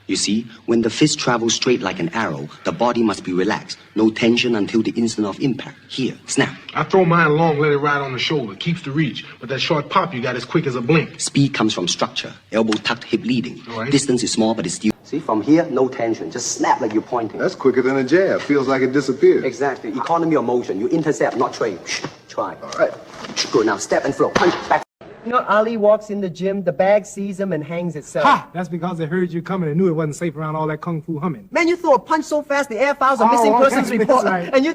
You see, when the fist travels straight like an arrow, the body must be relaxed. No tension until the instant of impact. Here, snap. I throw mine long, let it ride on the shoulder. Keeps the reach. But that short pop you got is quick as a blink. Speed comes from structure. Elbow tucked, hip leading. All right. Distance is small, but it's still... See, from here, no tension. Just snap like you're pointing. That's quicker than a jab. Feels like it disappeared. Exactly. Economy of motion. You intercept, not trade. Try. All right. Good. Now step and flow. Punch back. You know, Ali walks in the gym, the bag sees him and hangs itself. Ha! That's because they heard you coming and knew it wasn't safe around all that kung fu humming. Man, you throw a punch so fast the air files a missing persons report. Right. And you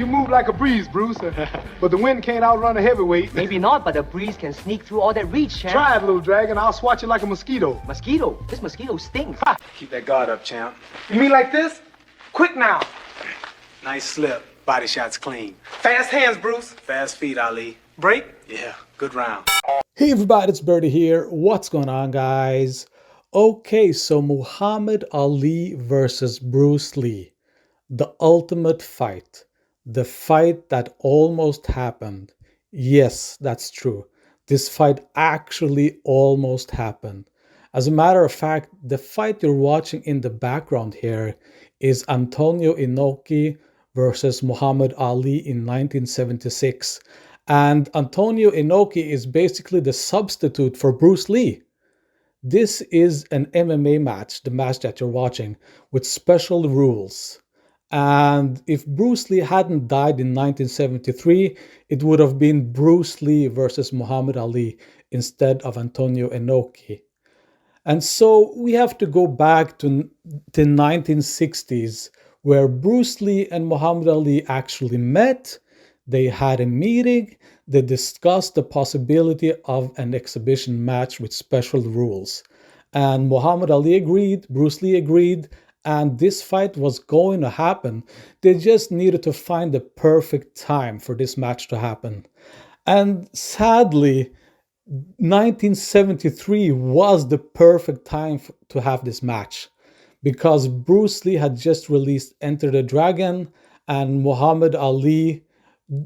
You move like a breeze, Bruce. But the wind can't outrun a heavyweight. Maybe not, but a breeze can sneak through all that reach, champ. Try it, little dragon. I'll swat you like a mosquito. Mosquito? This mosquito stings. Ha! Keep that guard up, champ. You mean like this? Quick now. Nice slip. Body shots clean. Fast hands, Bruce. Fast feet, Ali. Break? Yeah. Good round. Hey everybody, it's Birdie here. What's going on, guys? Okay, so Muhammad Ali versus Bruce Lee. The ultimate fight. The fight that almost happened. Yes, that's true. This fight actually almost happened. As a matter of fact, the fight you're watching in the background here is Antonio Inoki versus Muhammad Ali in 1976. And Antonio Inoki is basically the substitute for Bruce Lee. This is an MMA match, the match that you're watching, with special rules. And if Bruce Lee hadn't died in 1973, it would have been Bruce Lee versus Muhammad Ali instead of Antonio Inoki. And so we have to go back to the 1960s, where Bruce Lee and Muhammad Ali actually met. They had a meeting, they discussed the possibility of an exhibition match with special rules. And Muhammad Ali agreed, Bruce Lee agreed, and this fight was going to happen. They just needed to find the perfect time for this match to happen. And sadly, 1973 was the perfect time to have this match, because Bruce Lee had just released Enter the Dragon, and Muhammad Ali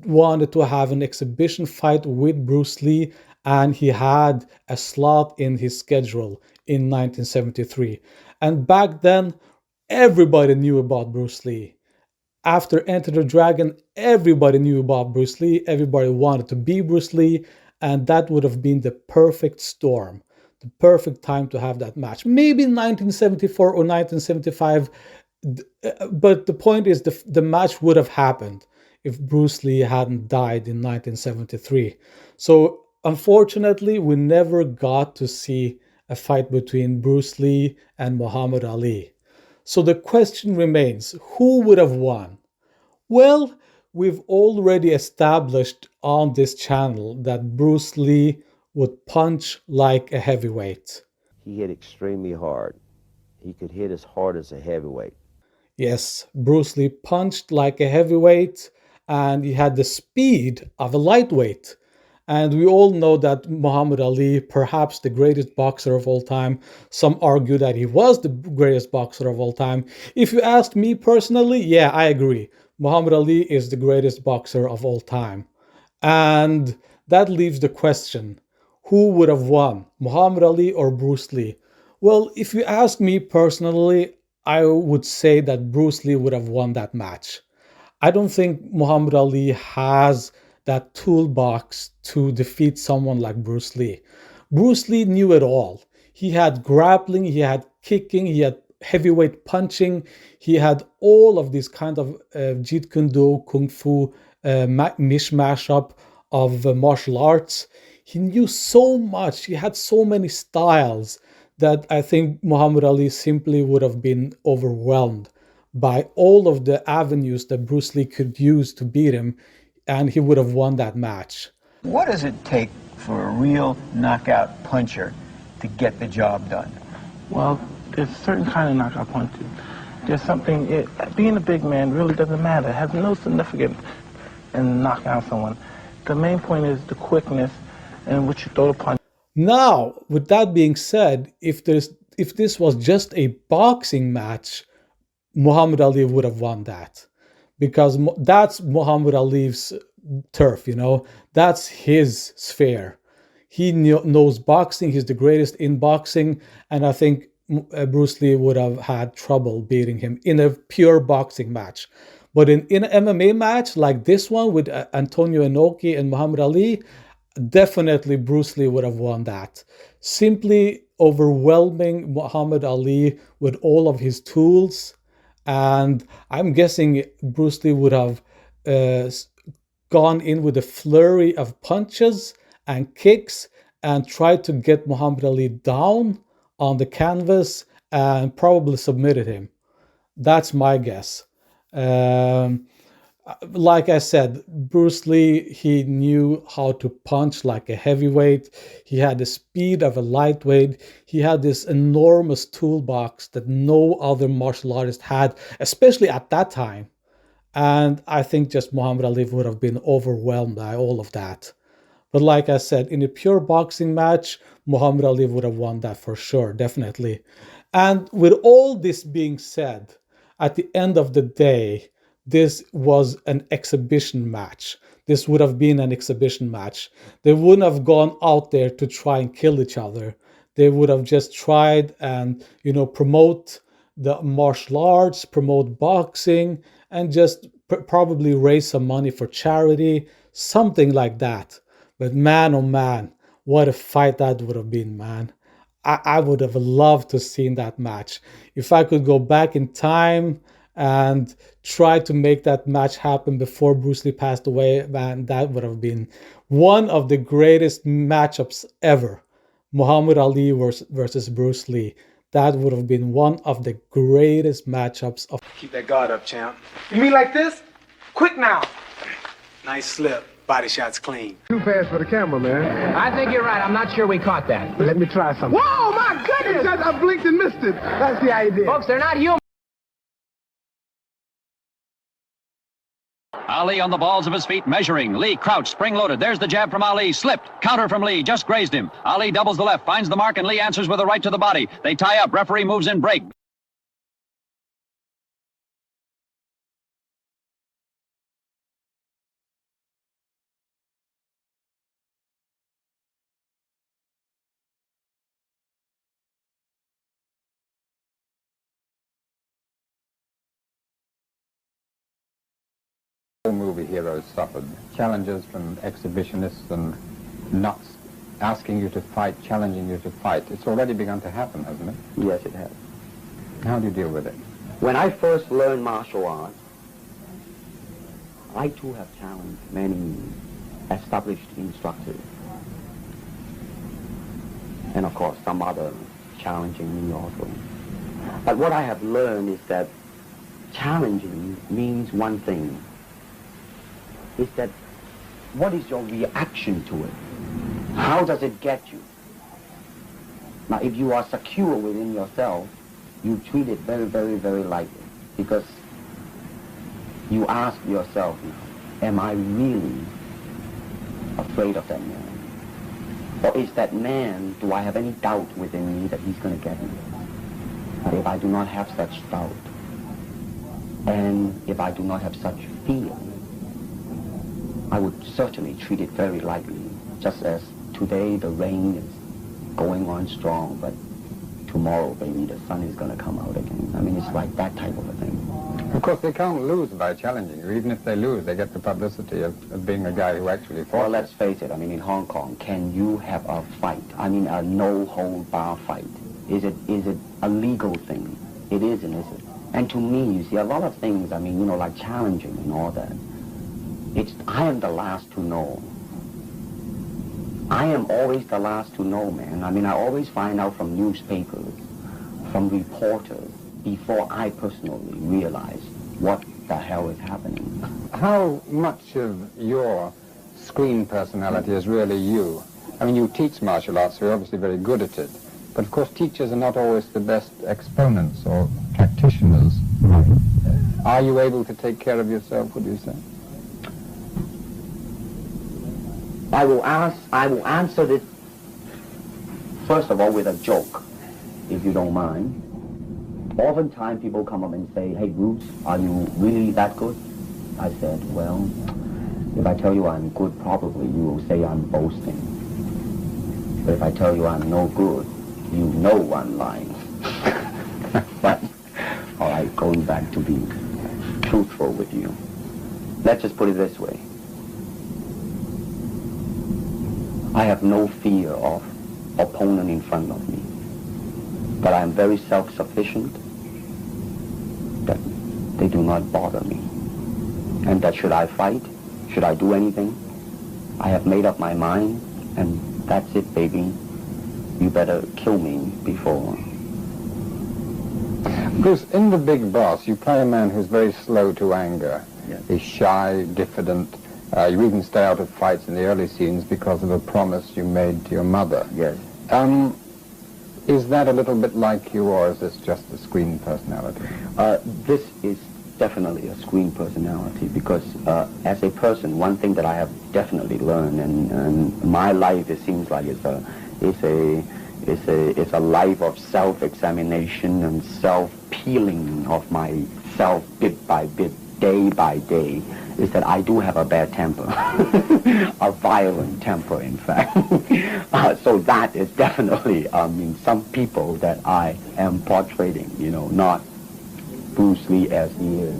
wanted to have an exhibition fight with Bruce Lee, and he had a slot in his schedule in 1973. And back then, everybody knew about Bruce Lee. After Enter the Dragon, everybody knew about Bruce Lee, everybody wanted to be Bruce Lee, and that would have been the perfect storm, the perfect time to have that match. Maybe 1974 or 1975, but the point is the match would have happened if Bruce Lee hadn't died in 1973. So unfortunately, we never got to see a fight between Bruce Lee and Muhammad Ali. So the question remains, who would have won? Well, we've already established on this channel that Bruce Lee would punch like a heavyweight. He hit extremely hard. He could hit as hard as a heavyweight. Yes, Bruce Lee punched like a heavyweight, and he had the speed of a lightweight. And we all know that Muhammad Ali, perhaps the greatest boxer of all time, some argue that he was the greatest boxer of all time. If you ask me personally, yeah, I agree. Muhammad Ali is the greatest boxer of all time. And that leaves the question, who would have won, Muhammad Ali or Bruce Lee? Well, if you ask me personally, I would say that Bruce Lee would have won that match. I don't think Muhammad Ali has that toolbox to defeat someone like Bruce Lee. Bruce Lee knew it all. He had grappling, he had kicking, he had heavyweight punching, he had all of this kind of Jeet Kune Do, Kung Fu mishmash up of martial arts. He knew so much, he had so many styles that I think Muhammad Ali simply would have been overwhelmed by all of the avenues that Bruce Lee could use to beat him, and he would have won that match. What does it take for a real knockout puncher to get the job done? Well, there's a certain kind of knockout puncher. There's something, being a big man really doesn't matter. It has no significance in knocking out someone. The main point is the quickness and what you throw the punch. Now, with that being said, if this was just a boxing match, Muhammad Ali would have won that, because that's Muhammad Ali's turf, you know, that's his sphere. He knows boxing, he's the greatest in boxing, and I think Bruce Lee would have had trouble beating him in a pure boxing match. But in an MMA match like this one with Antonio Inoki and Muhammad Ali, definitely Bruce Lee would have won that. Simply overwhelming Muhammad Ali with all of his tools. And I'm guessing Bruce Lee would have gone in with a flurry of punches and kicks and tried to get Muhammad Ali down on the canvas and probably submitted him. That's my guess. Like I said, Bruce Lee, he knew how to punch like a heavyweight. He had the speed of a lightweight. He had this enormous toolbox that no other martial artist had, especially at that time. And I think just Muhammad Ali would have been overwhelmed by all of that. But like I said, in a pure boxing match, Muhammad Ali would have won that for sure, definitely. And with all this being said, at the end of the day, this was an exhibition match. This would have been an exhibition match. They wouldn't have gone out there to try and kill each other. They would have just tried and, promote the martial arts, promote boxing, and just probably raise some money for charity, something like that. But man, oh man, what a fight that would have been, man. I would have loved to see that match. If I could go back in time and try to make that match happen before Bruce Lee passed away, man, that would have been one of the greatest matchups ever. Muhammad Ali versus Bruce Lee. That would have been one of the greatest matchups of... Keep that guard up, champ. You mean like this? Quick now. Nice slip. Body shot's clean. Too fast for the camera, man. I think you're right. I'm not sure we caught that. Let me try something. Whoa, my goodness! I blinked and missed it. That's the idea. Folks, they're not human. Ali on the balls of his feet, measuring. Lee crouched, spring-loaded. There's the jab from Ali. Slipped. Counter from Lee. Just grazed him. Ali doubles the left, finds the mark, and Lee answers with a right to the body. They tie up. Referee moves in break. All movie heroes suffered challenges from exhibitionists and not asking you to fight, challenging you to fight. It's already begun to happen, hasn't it? Yes, it has. How do you deal with it? When I first learned martial arts, I too have challenged many established instructors. And of course, some other challenging me also. But what I have learned is that challenging means one thing. Is that what is your reaction to it? How does it get you? Now, if you are secure within yourself, you treat it very, very, very lightly, because you ask yourself, am I really afraid of that man? Or is that man, do I have any doubt within me that he's going to get me? But if I do not have such doubt, and if I do not have such fear, I would certainly treat it very lightly, just as today the rain is going on strong, but tomorrow maybe the sun is going to come out again. I mean, it's like that type of a thing. Of course, they can't lose by challenging you. Even if they lose, they get the publicity of being a guy who actually fought. Well, let's face it. I mean, in Hong Kong, can you have a fight? I mean, a no-hold-bar fight. Is it a legal thing? It isn't, is it? And to me, you see, a lot of things, I mean, like challenging and all that, I am the last to know. I am always the last to know, man. I mean, I always find out from newspapers, from reporters, before I personally realize what the hell is happening. How much of your screen personality is really you? I mean, you teach martial arts, so you're obviously very good at it. But of course, teachers are not always the best exponents or practitioners. Right. Are you able to take care of yourself, would you say? I will answer this, first of all, with a joke, if you don't mind. Oftentimes people come up and say, hey, Bruce, are you really that good? I said, well, if I tell you I'm good, probably you will say I'm boasting. But if I tell you I'm no good, you know I'm lying. fact, to be truthful with you. Let's just put it this way. I have no fear of opponent in front of me, but I am very self-sufficient, that they do not bother me. And that should I fight, should I do anything, I have made up my mind, and that's it, baby. You better kill me before. Bruce, in The Big Boss, you play a man who's very slow to anger. Yes. He's shy, diffident. You even stay out of fights in the early scenes because of a promise you made to your mother. Yes. Is that a little bit like you, or is this just a screen personality? This is definitely a screen personality, because as a person, one thing that I have definitely learned, and my life, it seems like it's a life of self-examination and self-peeling of myself bit by bit, day by day, is that I do have a bad temper, a violent temper, in fact. So that is definitely, some people that I am portraying, not Bruce Lee as he is.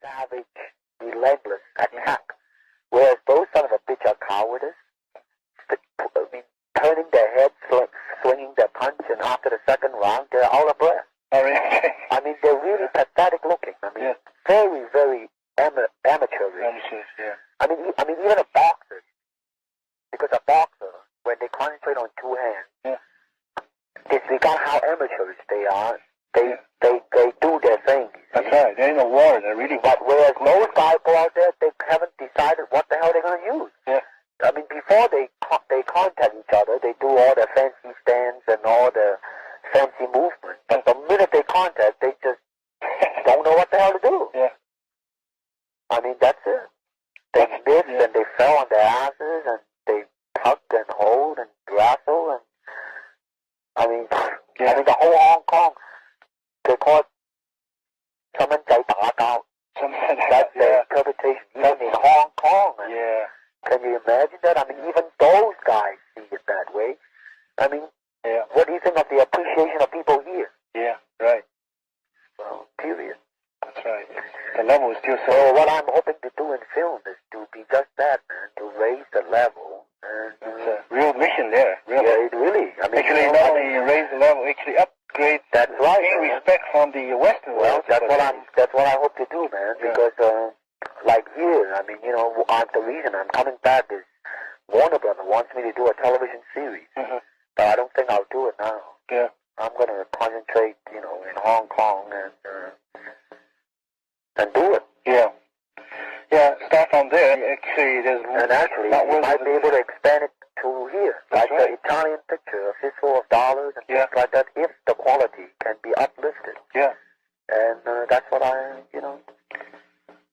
Savage, relentless attack, whereas those son of a bitch are cowardice, turning their heads, swinging their punch, and after the second round, they're out of breath. I mean, they're really pathetic looking. I mean, very, very amateurish. I mean, even a boxer, because a boxer, when they concentrate on two hands, disregard how amateurish they are, they do their thing. That's right. There ain't no war. They're really. But whereas those guys go out there, they haven't decided what the hell they're going to use. Yeah. I mean, before they contact each other, they do all their fancy stands and all the fancy movements. But the minute they contact, they just don't know what the hell to do. Yeah. I mean, that's it. They missed and they fell on their asses and they tugged and hold and wrestle and I mean, the whole Hong Kong, they call it 細蚊仔打交. That's the interpretation, even in Hong Kong. Yeah. Can you imagine that? I mean, even those guys see it that way. I mean, what do you think of the appreciation of people here? Yeah, right. Well, period. That's right. The level is still so... So what I'm hoping to do in film is to be just that, man, to raise the level. And, it's a real mission there, really. Yeah, it really. I mean, actually, not only raise the level, actually upgrade. That's right. Gain respect from the Western world. That's what I hope to do, man. Because like here, I mean, the reason I'm coming back is Warner Brothers wants me to do a television series, but I don't think I'll do it now. Yeah. I'm going to concentrate, in Hong Kong and do it. Yeah. Yeah, start from there. Actually, there's... And actually, you might be able to expand it to here. That's like right. the Italian picture, A Fistful of Dollars and things like that, if the quality can be uplifted. Yeah. And that's what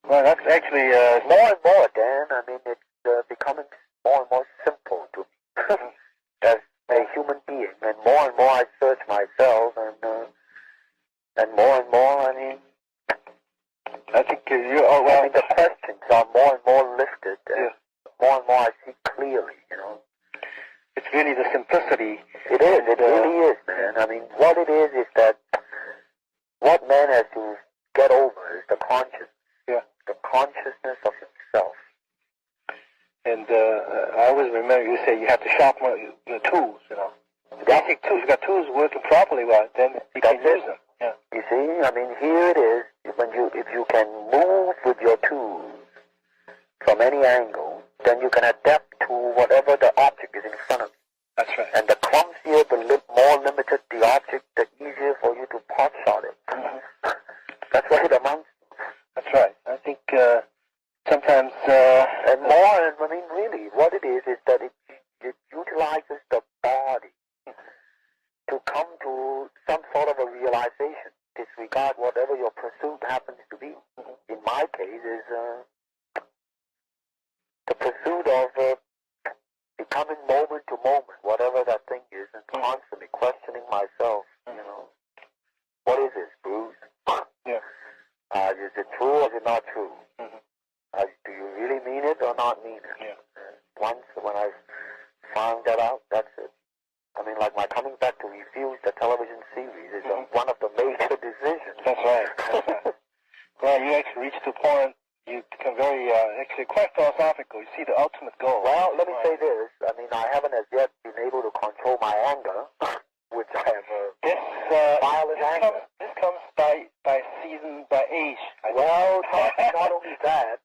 Well, that's actually... more and more, Dan, I mean, it's becoming more and more simple to me as a human being. And more I search myself, and more, I mean... I think I mean, the questions are more and more lifted, and more I see clearly, It's really the simplicity. It is, it really is, man. I mean, what it is that what man has to get over is the consciousness. Yeah. The consciousness of himself. And I always remember you say you have to sharpen your tools, Basic tools. You got tools working properly, well, then you can use them. Yeah. You see, I mean, here it is. If you can move with your tools from any angle, then you can adapt to whatever the object is in front of you. That's right. And the clumsier, the more limited the object, the easier for you to pot shot it. That's what it amounts to. That's right. I think sometimes... and more, I mean, really, what it is that it utilizes the body to come to some sort of a realization. Disregard whatever your pursuit happens to be. In my case, is the pursuit of becoming moment to moment, whatever that thing is, and constantly questioning myself. What is this, Bruce? Is it true or is it not true? Do you really mean it or not mean it? Yeah. Once when I found that out, that's it. I mean, like my coming back to refuse the television series is one of the major decisions. That's right. you actually reach to a point, you become very, actually quite philosophical. You see the ultimate goal. Well, let me say this. I mean, I haven't as yet been able to control my anger, which I have violent anger. This comes by season, by age. Well, not only that,